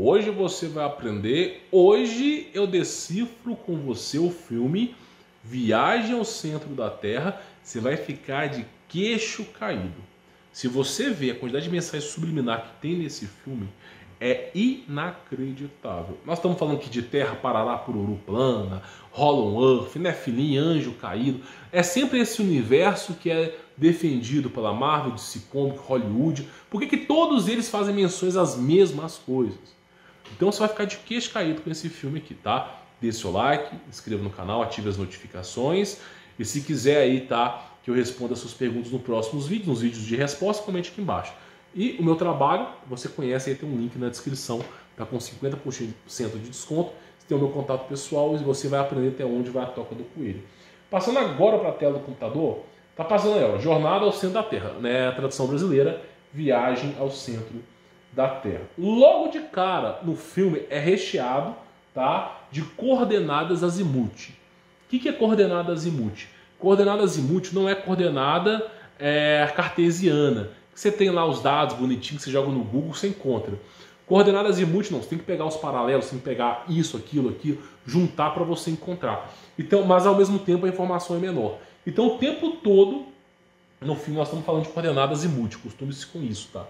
Hoje você vai aprender, hoje eu decifro com você o filme Viagem ao Centro da Terra. Você vai ficar de queixo caído. Se você ver a quantidade de mensagem subliminar que tem nesse filme, é inacreditável. Nós estamos falando aqui de Terra, Parará, Pururu, Plana, Hollow Earth, Nefilim, Anjo Caído. É sempre esse universo que é defendido pela Marvel, DC Comics, Hollywood. Por que todos eles fazem menções às mesmas coisas? Então você vai ficar de queixo caído com esse filme aqui, tá? Dê seu like, inscreva no canal, ative as notificações. E se quiser aí, tá, que eu responda as suas perguntas nos próximos vídeos, nos vídeos de resposta, comente aqui embaixo. E o meu trabalho, você conhece, aí tem um link na descrição, tá com 50% de desconto. Você tem o meu contato pessoal e você vai aprender até onde vai a toca do coelho. Passando agora para a tela do computador, tá passando aí, ó, Jornada ao Centro da Terra, né? A tradução brasileira, Viagem ao Centro da Terra. Logo de cara, no filme é recheado, tá, de coordenadas azimuth. O que é coordenada azimuth? Coordenada azimuth não é coordenada cartesiana. Você tem lá os dados bonitinhos que você joga no Google, você encontra. Coordenada azimuth não, você tem que pegar os paralelos, você tem que pegar isso, aquilo, juntar para você encontrar. Então, mas ao mesmo tempo a informação é menor. Então o tempo todo, no filme, nós estamos falando de coordenadas azimuth, costume-se com isso, tá?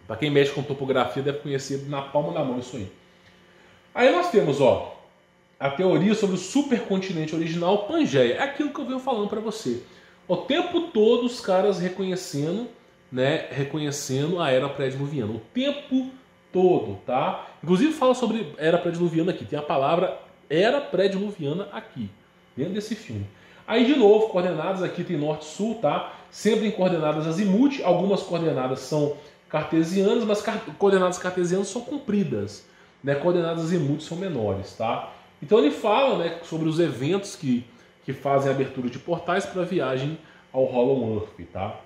Para quem mexe com topografia deve conhecer na palma da mão isso aí. Aí nós temos, ó, a teoria sobre o supercontinente original Pangeia. É aquilo que eu venho falando para você. O tempo todo os caras reconhecendo, né, reconhecendo a era pré-diluviana. O tempo todo, tá? Inclusive fala sobre era pré-diluviana aqui. Tem a palavra era pré-diluviana aqui, dentro desse filme. Aí de novo, coordenadas aqui tem norte e sul, tá? Sempre em coordenadas azimuth. Algumas coordenadas são cartesianas, mas coordenadas cartesianas são compridas, né? Coordenadas azimuth são menores, tá? Então ele fala, né, sobre os eventos que fazem a abertura de portais para a viagem ao Hollow Earth, tá?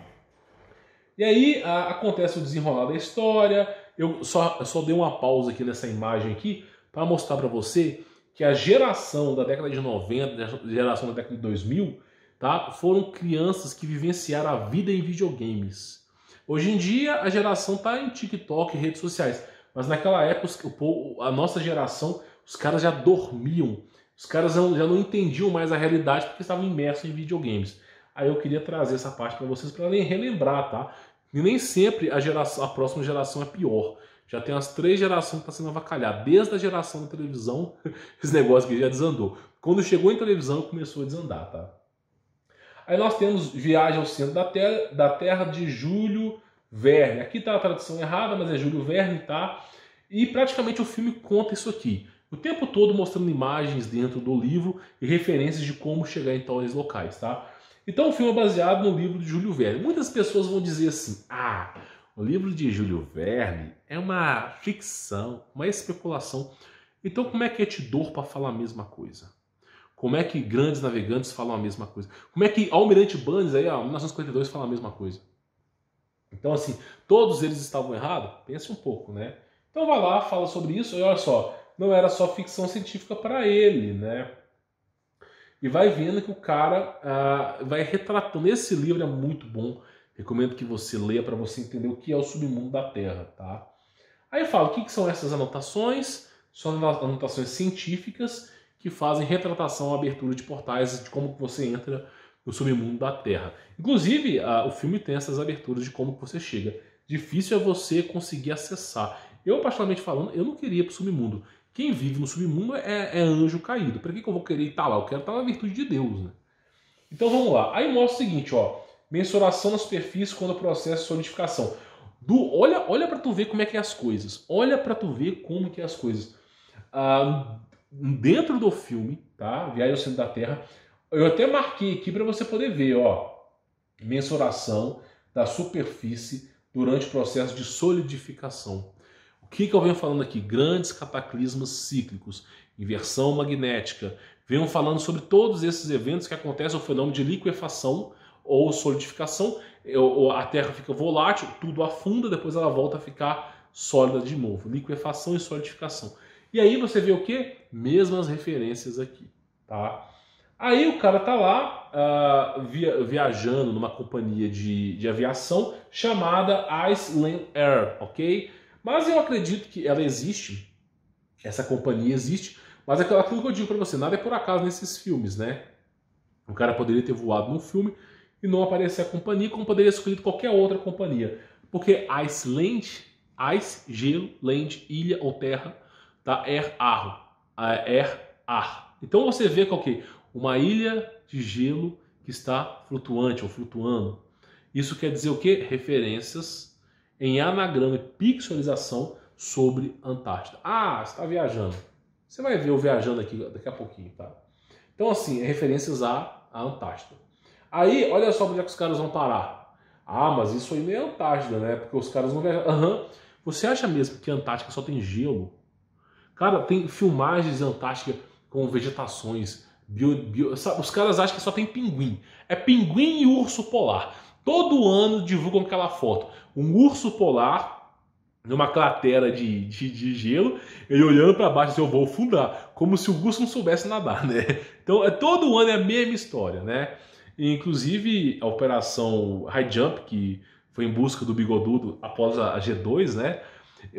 E aí acontece o desenrolar da história. Eu só dei uma pausa aqui nessa imagem aqui para mostrar para você que a geração da década de 90, a geração da década de 2000, tá, foram crianças que vivenciaram a vida em videogames. Hoje em dia a geração está em TikTok e redes sociais, mas naquela época a nossa geração, os caras já dormiam. Os caras já não entendiam mais a realidade porque estavam imersos em videogames. Aí eu queria trazer essa parte para vocês para relembrar, tá? E nem sempre a próxima geração é pior. Já tem as 3 gerações que estão sendo avacalhadas. Desde a geração da televisão, esse negócio que já desandou. Quando chegou em televisão, começou a desandar, tá? Aí nós temos Viagem ao Centro da Terra de Júlio Verne. Aqui tá a tradução errada, mas é Júlio Verne, tá? E praticamente o filme conta isso aqui. O tempo todo mostrando imagens dentro do livro e referências de como chegar em tais locais, tá? Então o filme é baseado no livro de Júlio Verne. Muitas pessoas vão dizer assim, o livro de Júlio Verne é uma ficção, uma especulação. Então como é que é Tidor para falar a mesma coisa? Como é que Grandes Navegantes falam a mesma coisa? Como é que Almirante Bandes, aí, 1952, fala a mesma coisa? Então assim, todos eles estavam errados? Pense um pouco, né? Então vai lá, fala sobre isso e olha só, não era só ficção científica para ele, né? E vai vendo que o cara vai retratando. Esse livro é muito bom. Recomendo que você leia para você entender o que é o submundo da Terra, tá? Aí eu falo, o que são essas anotações? São anotações científicas que fazem retratação, abertura de portais, de como você entra no submundo da Terra. Inclusive, o filme tem essas aberturas de como você chega. Difícil é você conseguir acessar. Eu, particularmente falando, eu não queria ir para o submundo. Quem vive no submundo é anjo caído. Para que eu vou querer estar lá? Eu quero estar na virtude de Deus, né? Então vamos lá. Aí mostra o seguinte, ó. Mensuração na superfície quando o processo de solidificação. Olha para tu ver como é que é as coisas. Olha para tu ver como que é as coisas. Dentro do filme, tá? Viagem ao Centro da Terra. Eu até marquei aqui para você poder ver, ó. Mensuração da superfície durante o processo de solidificação. O que eu venho falando aqui? Grandes cataclismas cíclicos, inversão magnética. Venho falando sobre todos esses eventos que acontecem o fenômeno de liquefação ou solidificação. A Terra fica volátil, tudo afunda, depois ela volta a ficar sólida de novo. Liquefação e solidificação. E aí você vê o quê? Mesmas referências aqui, tá? Aí o cara tá lá viajando numa companhia de aviação chamada Iceland Air, ok? Mas eu acredito que ela existe, essa companhia existe, mas é aquilo que eu digo pra você, nada é por acaso nesses filmes, né? O cara poderia ter voado num filme e não aparecer a companhia, como poderia ter escolhido qualquer outra companhia. Porque Iceland, Ice, gelo, land, ilha ou terra, tá? Ar. Então você vê qual que uma ilha de gelo que está flutuante ou flutuando. Isso quer dizer o quê? Referências em anagrama e pixelização sobre Antártida. Ah, você está viajando. Você vai ver eu viajando aqui daqui a pouquinho, tá? Então, assim, é referências à Antártida. Aí, olha só onde é que os caras vão parar. Ah, mas isso aí não é Antártida, né? Porque os caras não viajam. Aham. Você acha mesmo que a Antártica só tem gelo? Cara, tem filmagens de Antártica com vegetações. Os caras acham que só tem pinguim. É pinguim e urso polar. Todo ano divulgam aquela foto. Um urso polar numa cratera de gelo, ele olhando para baixo assim, eu vou afundar, como se o urso não soubesse nadar, né? Então, todo ano é a mesma história, né? E, inclusive, a operação High Jump, que foi em busca do Bigodudo após a G2, né?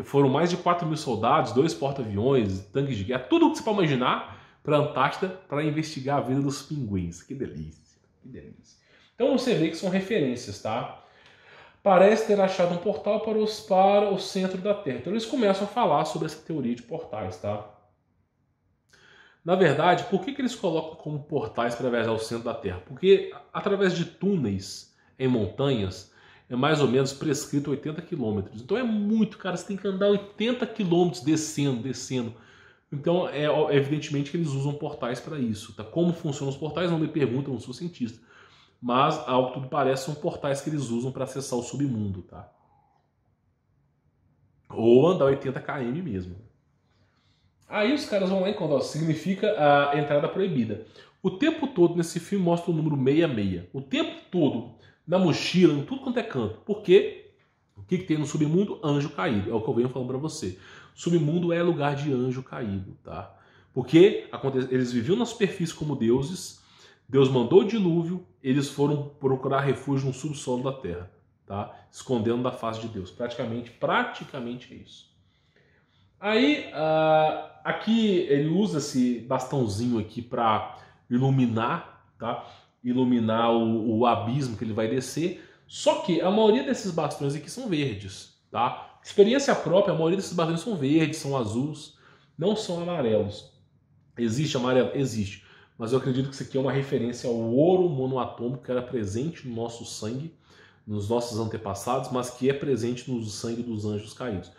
Foram mais de 4 mil soldados, 2 porta-aviões, tanques de guerra, tudo que você pode imaginar para a Antártida para investigar a vida dos pinguins. Que delícia, que delícia. Então você vê que são referências, tá? Parece ter achado um portal para o centro da Terra. Então eles começam a falar sobre essa teoria de portais, tá? Na verdade, por que eles colocam como portais para viajar ao centro da Terra? Porque através de túneis em montanhas é mais ou menos prescrito 80 quilômetros. Então é muito, cara, você tem que andar 80 quilômetros descendo. Então é evidentemente que eles usam portais para isso, tá? Como funcionam os portais? Não me perguntam, não sou cientista. Mas, ao que tudo parece, são portais que eles usam para acessar o submundo, tá? Ou andar 80 km mesmo. Aí os caras vão lá e contam, significa a entrada proibida. O tempo todo nesse filme mostra o número 66. O tempo todo, na mochila, em tudo quanto é canto. Por quê? O que tem no submundo? Anjo caído. É o que eu venho falando para você. Submundo é lugar de anjo caído, tá? Porque eles viviam na superfície como deuses. Deus mandou o dilúvio, eles foram procurar refúgio no subsolo da terra, tá? Escondendo da face de Deus. Praticamente é isso. Aí, aqui ele usa esse bastãozinho aqui para iluminar, tá? Iluminar o abismo que ele vai descer. Só que a maioria desses bastões aqui são verdes, tá? Experiência própria, a maioria desses bastões são verdes, são azuis, não são amarelos. Existe amarelo? Existe. Mas eu acredito que isso aqui é uma referência ao ouro monoatômico que era presente no nosso sangue, nos nossos antepassados, mas que é presente no sangue dos anjos caídos.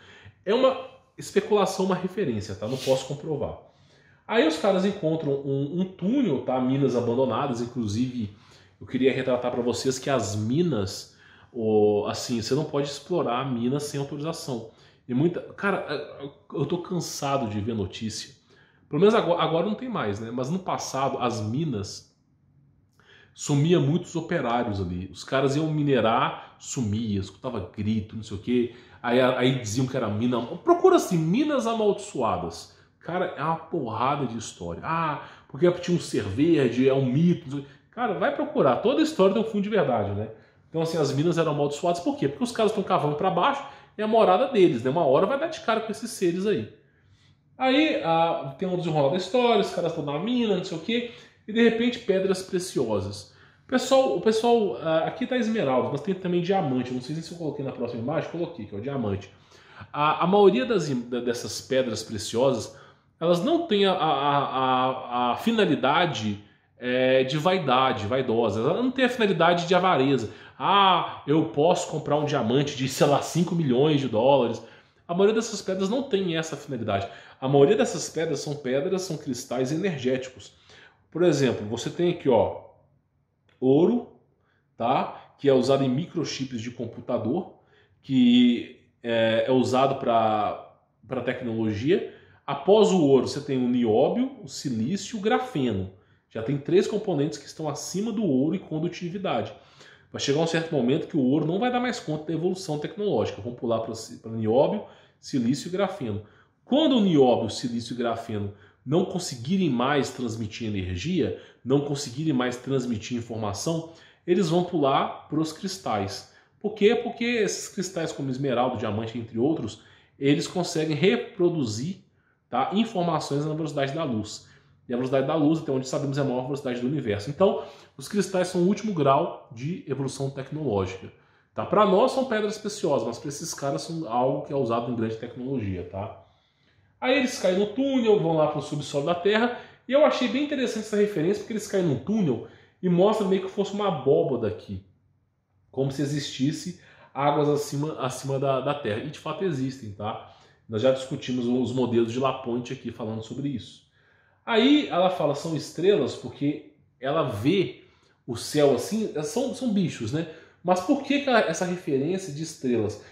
É uma especulação, uma referência, tá? Não posso comprovar. Aí os caras encontram um túnel, tá? Minas abandonadas, inclusive eu queria retratar para vocês que as minas, assim, você não pode explorar minas sem autorização. E cara, eu tô cansado de ver notícia. Pelo menos agora não tem mais, né? Mas no passado, as minas sumia muitos operários ali. Os caras iam minerar, sumia, escutava grito, não sei o quê. Aí diziam que era mina. Procura assim, minas amaldiçoadas. Cara, é uma porrada de história. Ah, porque tinha um ser verde, é um mito. Cara, vai procurar. Toda a história tem um fundo de verdade, né? Então, assim, as minas eram amaldiçoadas. Por quê? Porque os caras estão cavando para baixo e é a morada deles, né? Uma hora vai dar de cara com esses seres aí. Aí tem um desenrolar da história, os caras estão na mina, não sei o quê, e de repente pedras preciosas. O pessoal aqui tá esmeralda, mas tem também diamante. Não sei se eu coloquei na próxima imagem, coloquei, que é o diamante. A maioria dessas pedras preciosas, elas não têm a finalidade de vaidosa, ela não tem a finalidade de avareza. Ah, eu posso comprar um diamante de, sei lá, 5 milhões de dólares. A maioria dessas pedras não tem essa finalidade. A maioria dessas pedras, são cristais energéticos. Por exemplo, você tem aqui, ó, ouro, tá? Que é usado em microchips de computador, que é usado para tecnologia. Após o ouro, você tem o nióbio, o silício e o grafeno. Já tem 3 componentes que estão acima do ouro e condutividade. Vai chegar um certo momento que o ouro não vai dar mais conta da evolução tecnológica. Vamos pular para nióbio, silício e grafeno. Quando o nióbio, o silício e o grafeno não conseguirem mais transmitir energia, não conseguirem mais transmitir informação, eles vão pular para os cristais. Por quê? Porque esses cristais como esmeralda, diamante, entre outros, eles conseguem reproduzir, tá, informações na velocidade da luz. E a velocidade da luz, até onde sabemos, é a maior velocidade do universo. Então, os cristais são o último grau de evolução tecnológica. Tá? Para nós são pedras preciosas, mas para esses caras são algo que é usado em grande tecnologia. Tá? Aí eles caem no túnel, vão lá para o subsolo da Terra, e eu achei bem interessante essa referência, porque eles caem num túnel e mostra meio que fosse uma abóbada aqui, como se existisse águas acima da Terra. E de fato existem, tá? Nós já discutimos os modelos de LaPointe aqui falando sobre isso. Aí ela fala são estrelas porque ela vê o céu assim, são bichos, né? Mas por que essa referência de estrelas?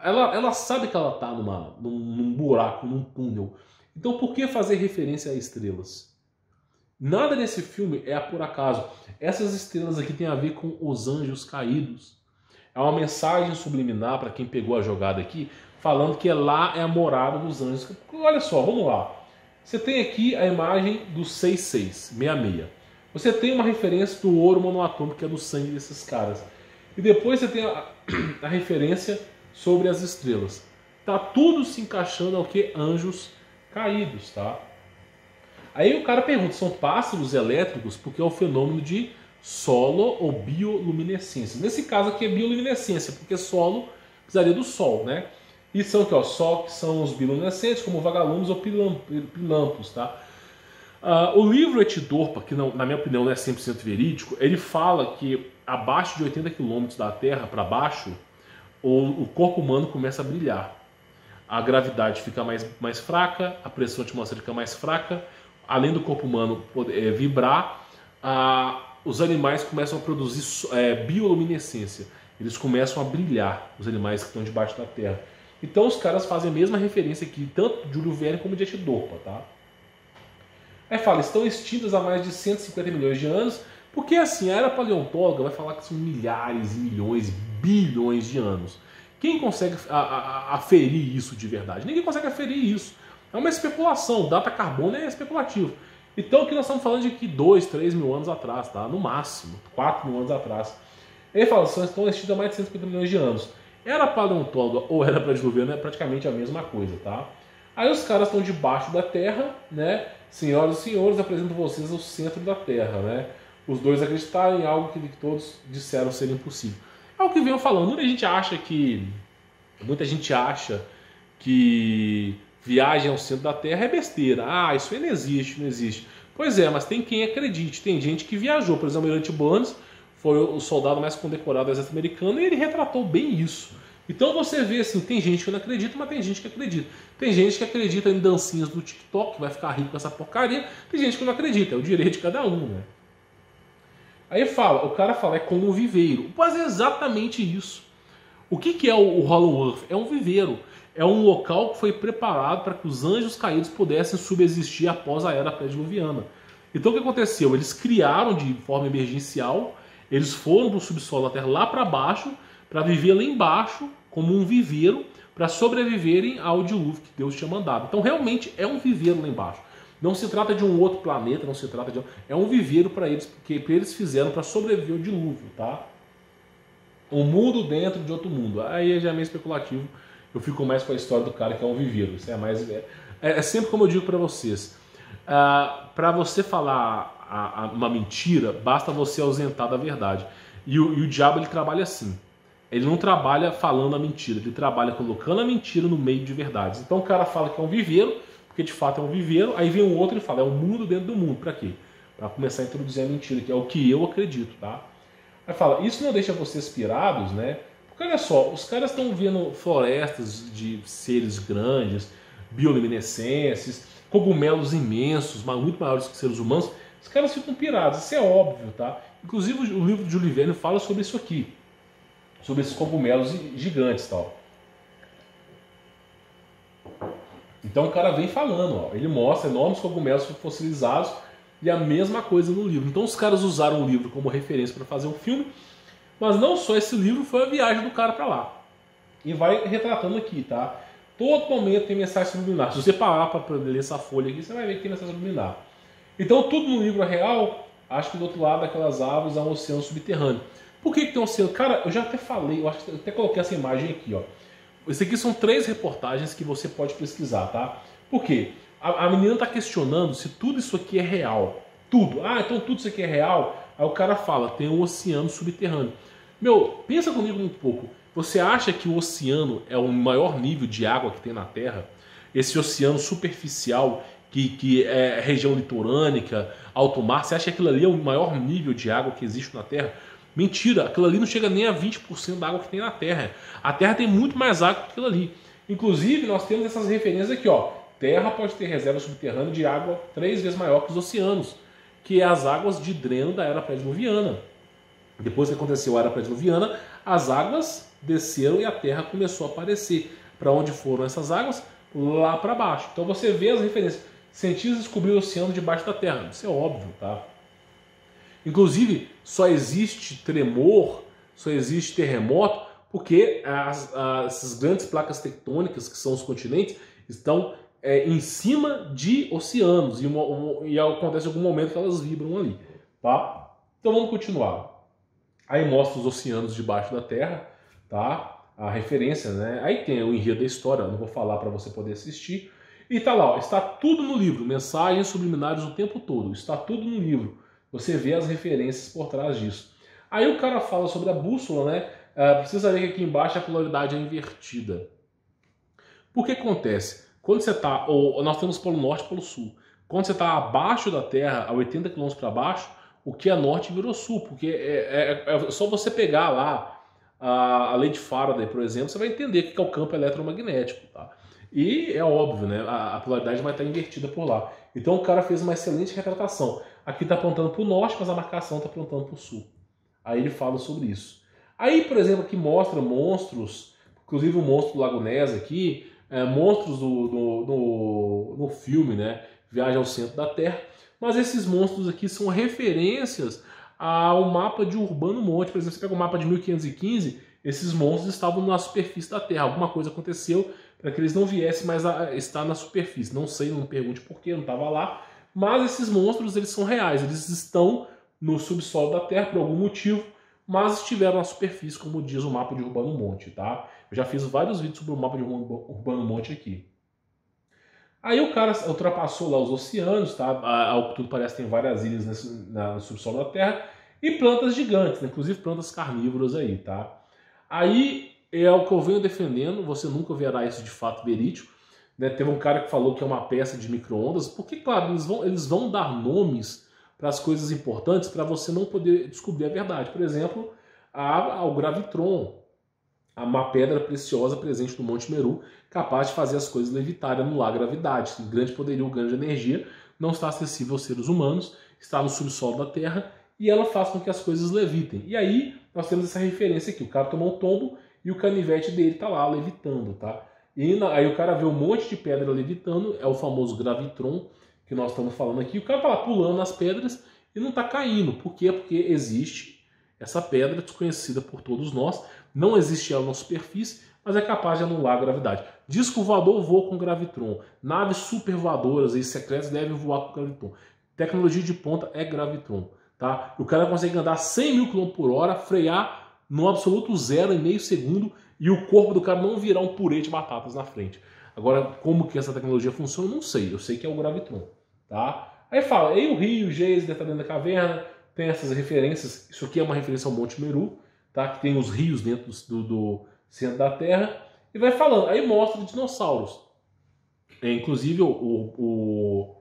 Ela sabe que ela está num buraco, num túnel. Então por que fazer referência a estrelas? Nada nesse filme é por acaso. Essas estrelas aqui têm a ver com os anjos caídos. É uma mensagem subliminar para quem pegou a jogada aqui, falando que lá é a morada dos anjos. Olha só, vamos lá. Você tem aqui a imagem do 66. Você tem uma referência do ouro monoatômico, que é do sangue desses caras. E depois você tem a referência sobre as estrelas. Tá tudo se encaixando ao que? Anjos caídos, tá? Aí o cara pergunta, são pássaros elétricos? Porque é o fenômeno de solo ou bioluminescência. Nesse caso aqui é bioluminescência, porque solo precisaria do sol, né? E são aqui, ó, só que são os bioluminescentes, como vagalumes ou pilampos, tá? O livro Etidorpa, que não, na minha opinião não é 100% verídico, ele fala que abaixo de 80 km da Terra para baixo, o corpo humano começa a brilhar. A gravidade fica mais fraca, a pressão atmosférica fica mais fraca, além do corpo humano poder vibrar, os animais começam a produzir bioluminescência. Eles começam a brilhar, os animais que estão debaixo da Terra. Então os caras fazem a mesma referência aqui, tanto de Júlio Verne como de Etidorpa, tá? Aí fala, estão extintas há mais de 150 milhões de anos, porque assim, a era paleontóloga vai falar que são milhares e milhões, bilhões de anos. Quem consegue aferir isso de verdade? Ninguém consegue aferir isso. É uma especulação, data carbono é especulativo. Então aqui nós estamos falando de que 2, 3 mil anos atrás, tá? No máximo, 4 mil anos atrás. Ele fala, estão extintas há mais de 150 milhões de anos. Era paleontóloga ou era pré-diluviana é praticamente a mesma coisa, tá? Aí os caras estão debaixo da Terra, né? Senhoras e senhores, apresento a vocês o centro da Terra, né? Os dois acreditaram em algo que todos disseram ser impossível. É o que venho falando. Muita gente acha que viagem ao centro da Terra é besteira. Ah, isso aí não existe, não existe. Pois é, mas tem quem acredite. Tem gente que viajou. Por exemplo, o Almirante Burns foi o soldado mais condecorado do exército americano e ele retratou bem isso. Então você vê assim, tem gente que não acredita, mas tem gente que acredita. Tem gente que acredita em dancinhas do TikTok, que vai ficar rico com essa porcaria. Tem gente que não acredita, é o direito de cada um, né? Aí o cara fala, é como um viveiro. Mas é exatamente isso. O que é o Hollow Earth? É um viveiro. É um local que foi preparado para que os anjos caídos pudessem subsistir após a era pré-diluviana. Então o que aconteceu? Eles criaram de forma emergencial, eles foram para o subsolo da Terra lá para baixo, para viver lá embaixo, como um viveiro, para sobreviverem ao dilúvio que Deus tinha mandado. Então realmente é um viveiro lá embaixo. Não se trata de um outro planeta, não se trata de... É um viveiro para eles, porque eles fizeram para sobreviver ao dilúvio, tá? Um mundo dentro de outro mundo. Aí já é meio especulativo. Eu fico mais com a história do cara que é um viveiro. Isso é mais... É sempre como eu digo para vocês. Para você falar uma mentira, basta você ausentar da verdade. E o diabo, ele trabalha assim. Ele não trabalha falando a mentira, ele trabalha colocando a mentira no meio de verdades. Então o cara fala que é um viveiro, porque de fato é um viveiro, aí vem um outro e fala, é um mundo dentro do mundo. Para quê? Para começar a introduzir a mentira, que é o que eu acredito, tá? Aí fala, isso não deixa vocês pirados, né? Porque olha só, os caras estão vendo florestas de seres grandes, bioluminescentes, cogumelos imensos, muito maiores que seres humanos. Os caras ficam pirados, isso é óbvio, tá? Inclusive o livro de Júlio Verne fala sobre isso aqui, sobre esses cogumelos gigantes, tal. Então o cara vem falando, ó, ele mostra enormes cogumelos fossilizados e a mesma coisa no livro. Então os caras usaram o livro como referência para fazer um filme, mas não só esse livro, foi a viagem do cara para lá. E vai retratando aqui, tá? Todo momento tem mensagem subliminar. Se você parar para ler essa folha aqui, você vai ver que tem mensagem subliminar. Então tudo no livro é real. Acho que do outro lado daquelas árvores há um oceano subterrâneo. Por que tem um oceano? Cara, eu já até falei, eu acho que eu até coloquei essa imagem aqui, ó. Isso aqui são 3 reportagens que você pode pesquisar, tá? Por quê? A menina está questionando se tudo isso aqui é real. Tudo. Ah, então tudo isso aqui é real? Aí o cara fala, tem um oceano subterrâneo. Meu, pensa comigo um pouco. Você acha que o oceano é o maior nível de água que tem na Terra? Esse oceano superficial que é região litorânea, alto mar, você acha que aquilo ali é o maior nível de água que existe na Terra? Mentira, aquilo ali não chega nem a 20% da água que tem na Terra. A Terra tem muito mais água que aquilo ali. Inclusive, nós temos essas referências aqui, ó. Terra pode ter reserva subterrânea de água 3 vezes maior que os oceanos, que é as águas de dreno da era pré-diluviana. Depois que aconteceu a era pré-diluviana, as águas desceram e a Terra começou a aparecer. Para onde foram essas águas? Lá para baixo. Então você vê as referências. Cientistas descobriram o oceano debaixo da Terra. Isso é óbvio, tá? Inclusive, só existe tremor, só existe terremoto, porque essas grandes placas tectônicas, que são os continentes, estão em cima de oceanos. E acontece em algum momento que elas vibram ali. Tá? Então vamos continuar. Aí mostra os oceanos debaixo da Terra, tá? A referência, né? Aí tem o enredo da história, eu não vou falar para você poder assistir. E tá lá, ó, está tudo no livro, mensagens subliminares o tempo todo, está tudo no livro. Você vê as referências por trás disso. Aí o cara fala sobre a bússola, né? Precisa ver que aqui embaixo a polaridade é invertida. Por que acontece? Quando você está, nós temos polo norte e polo sul. Quando você está abaixo da Terra, a 80 km para baixo, o que é norte virou sul, porque é só você pegar lá a lei de Faraday, por exemplo, você vai entender o que é o campo eletromagnético, tá? E é óbvio, né? A polaridade vai estar invertida por lá. Então o cara fez uma excelente retratação. Aqui está apontando para o norte, mas a marcação está apontando para o sul. Aí ele fala sobre isso. Aí, por exemplo, aqui mostra monstros, inclusive o monstro do Lago Ness aqui, monstros no filme, né? Viagem ao Centro da Terra. Mas esses monstros aqui são referências ao mapa de Urbano Monte. Por exemplo, você pega o mapa de 1515, esses monstros estavam na superfície da Terra. Alguma coisa aconteceu para que eles não viessem mais a estar na superfície. Não sei, não me pergunte por quê, não estava lá. Mas esses monstros, eles são reais. Eles estão no subsolo da Terra por algum motivo, mas estiveram na superfície, como diz o mapa de Urbano Monte, tá? Eu já fiz vários vídeos sobre o mapa de Urbano Monte aqui. Aí o cara ultrapassou lá os oceanos, tá? Ao que tudo parece tem várias ilhas no subsolo da Terra e plantas gigantes, né? Inclusive plantas carnívoras aí, tá? Aí é o que eu venho defendendo, você nunca verá isso de fato verídico, né? Teve um cara que falou que é uma peça de micro-ondas, porque, claro, eles vão dar nomes para as coisas importantes para você não poder descobrir a verdade. Por exemplo, ao gravitron, uma pedra preciosa presente no Monte Meru, capaz de fazer as coisas levitarem, anular a gravidade. Tem grande poderio, grande energia, não está acessível aos seres humanos, está no subsolo da Terra e ela faz com que as coisas levitem. E aí nós temos essa referência aqui, o cara tomou um tombo e o canivete dele está lá levitando, tá? E aí o cara vê um monte de pedra levitando, é o famoso gravitron que nós estamos falando aqui. O cara está lá pulando nas pedras e não está caindo. Por quê? Porque existe essa pedra desconhecida por todos nós, não existe ela na superfície, mas é capaz de anular a gravidade. Disco voador voa com gravitron. Naves super voadoras e secretas devem voar com gravitron. Tecnologia de ponta é gravitron. Tá? O cara consegue andar 100 mil km por hora, frear no absoluto zero em meio segundo e o corpo do cara não virar um purê de batatas na frente. Agora, como que essa tecnologia funciona, eu não sei. Eu sei que é o gravitron. Tá? Aí fala, aí o rio, o Geyser está dentro da caverna, tem essas referências. Isso aqui é uma referência ao Monte Meru, tá? Que tem os rios dentro do centro da Terra. E vai falando. Aí mostra dinossauros. Inclusive o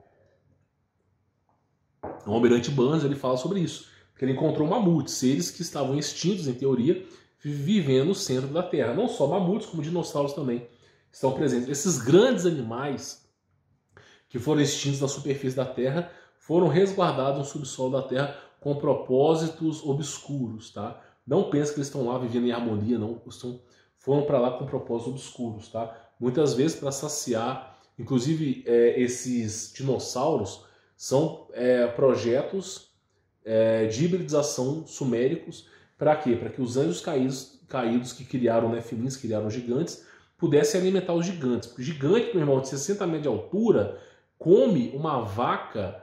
Almirante Banzer, ele fala sobre isso. Que ele encontrou mamutes, seres que estavam extintos, em teoria, vivendo no centro da Terra. Não só mamutes, como dinossauros também estão presentes. Esses grandes animais que foram extintos na superfície da Terra foram resguardados no subsolo da Terra com propósitos obscuros, tá? Não pense que eles estão lá vivendo em harmonia, não. Foram para lá com propósitos obscuros, tá? Muitas vezes para saciar, inclusive esses dinossauros são projetos de hibridização suméricos. Para quê? Para que os anjos caídos que criaram Nefilins, criaram gigantes, pudessem alimentar os gigantes. Porque o gigante, meu irmão, de 60 metros de altura, come uma vaca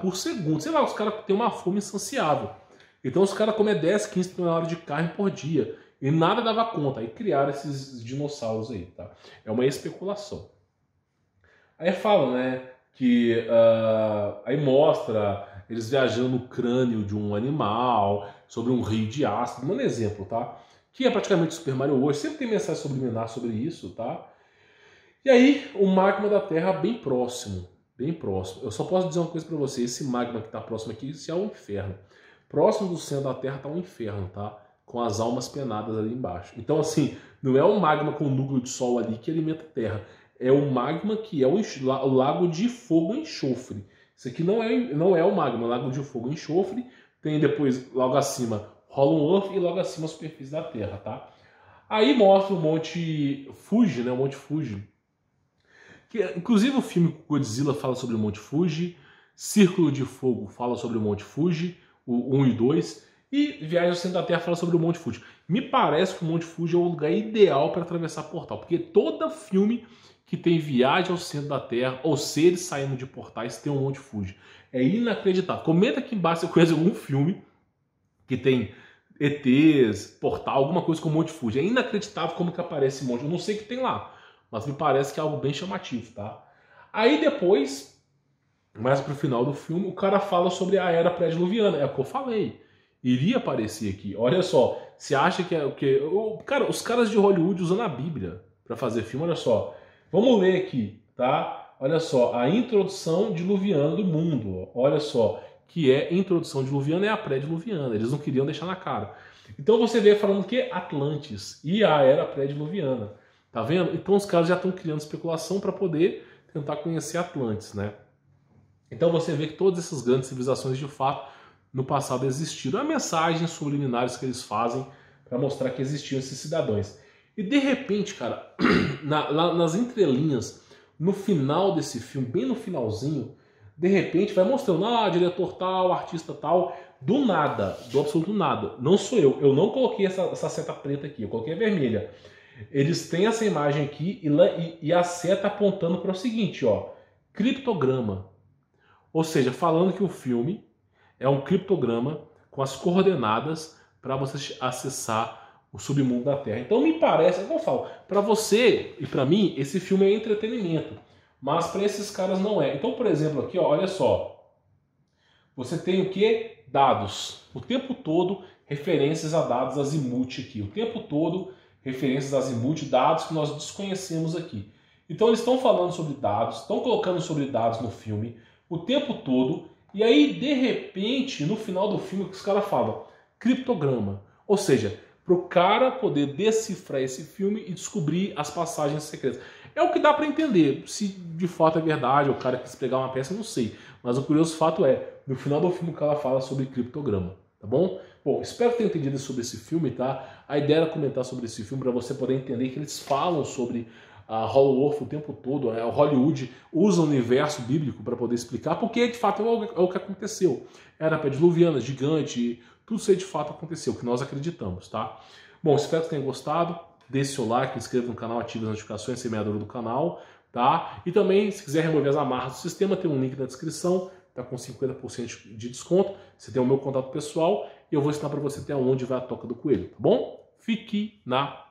por segundo. Sei lá, os caras têm uma fome insaciável. Então os caras comem 10, 15 toneladas de carne por dia. E nada dava conta. Aí criaram esses dinossauros aí, tá? É uma especulação. Aí fala, né, que aí mostra eles viajando no crânio de um animal, sobre um rio de ácido, dando exemplo, tá? Que é praticamente Super Mario hoje, sempre tem mensagem subliminar sobre isso, tá? E aí, o magma da Terra bem próximo, bem próximo. Eu só posso dizer uma coisa pra você, esse magma que tá próximo aqui, isso é o inferno. Próximo do centro da Terra tá o inferno, tá? Com as almas penadas ali embaixo. Então, assim, não é o magma com o núcleo de sol ali que alimenta a Terra. É o magma que é o lago de fogo e enxofre. Isso aqui não é o magma, é o lago de fogo e enxofre. Tem depois, logo acima, Hollow Earth e logo acima a superfície da Terra, tá? Aí mostra o Monte Fuji, né? O Monte Fuji. Que, inclusive o filme Godzilla fala sobre o Monte Fuji. Círculo de Fogo fala sobre o Monte Fuji, o 1 e 2. E Viagem ao Centro da Terra fala sobre o Monte Fuji. Me parece que o Monte Fuji é o lugar ideal para atravessar portal. Porque todo filme que tem viagem ao centro da Terra ou seres saindo de portais tem um Monte Fuji. É inacreditável. Comenta aqui embaixo se você conhece algum filme que tem ETs, portal, alguma coisa com o Monte Fuji. É inacreditável como que aparece esse monte. Eu não sei o que tem lá, mas me parece que é algo bem chamativo, tá? Aí depois, mais pro final do filme, o cara fala sobre a era pré-diluviana. É o que eu falei. Iria aparecer aqui. Olha só, você acha que é o que... Cara, os caras de Hollywood usando a Bíblia para fazer filme, olha só. Vamos ler aqui, tá? Olha só, a introdução diluviana do mundo. Olha só, que é introdução diluviana é a pré-diluviana. Eles não queriam deixar na cara. Então você vê falando que Atlantis e a era pré-diluviana. Tá vendo? Então os caras já estão criando especulação para poder tentar conhecer Atlantis, né? Então você vê que todas essas grandes civilizações de fato no passado existiram. Há mensagens subliminares que eles fazem para mostrar que existiam esses cidadãos. E de repente, cara, nas entrelinhas, no final desse filme, bem no finalzinho, de repente vai mostrando, diretor tal, artista tal, do nada, do absoluto nada. Não sou eu não coloquei essa seta preta aqui, eu coloquei a vermelha. Eles têm essa imagem aqui e a seta apontando para o seguinte, ó, criptograma. Ou seja, falando que o filme é um criptograma com as coordenadas para você acessar o submundo da Terra. Então me parece, como eu falo, para você e para mim, esse filme é entretenimento. Mas para esses caras não é. Então, por exemplo, aqui, ó, olha só. Você tem o que? Dados. O tempo todo, referências a dados azimuth aqui. O tempo todo, referências a azimuth, dados que nós desconhecemos aqui. Então eles estão falando sobre dados, estão colocando sobre dados no filme o tempo todo. E aí, de repente, no final do filme, os caras falam criptograma. Ou seja, para o cara poder decifrar esse filme e descobrir as passagens secretas. É o que dá para entender. Se de fato é verdade, o cara quis pegar uma peça, eu não sei. Mas o curioso fato é, no final do filme o cara fala sobre criptograma, tá bom? Bom, espero ter entendido sobre esse filme, tá? A ideia era comentar sobre esse filme para você poder entender que eles falam sobre a Hollow Earth o tempo todo, né? O Hollywood usa o universo bíblico para poder explicar, porque de fato é o que aconteceu. Era pré-diluviana, gigante, tudo isso aí de fato aconteceu, que nós acreditamos, tá? Bom, espero que tenham gostado. Deixe seu like, inscreva no canal, ative as notificações, semeador do canal, tá? E também, se quiser remover as amarras do sistema, tem um link na descrição, tá com 50% de desconto. Você tem o meu contato pessoal e eu vou ensinar para você até onde vai a toca do coelho, tá bom? Fique na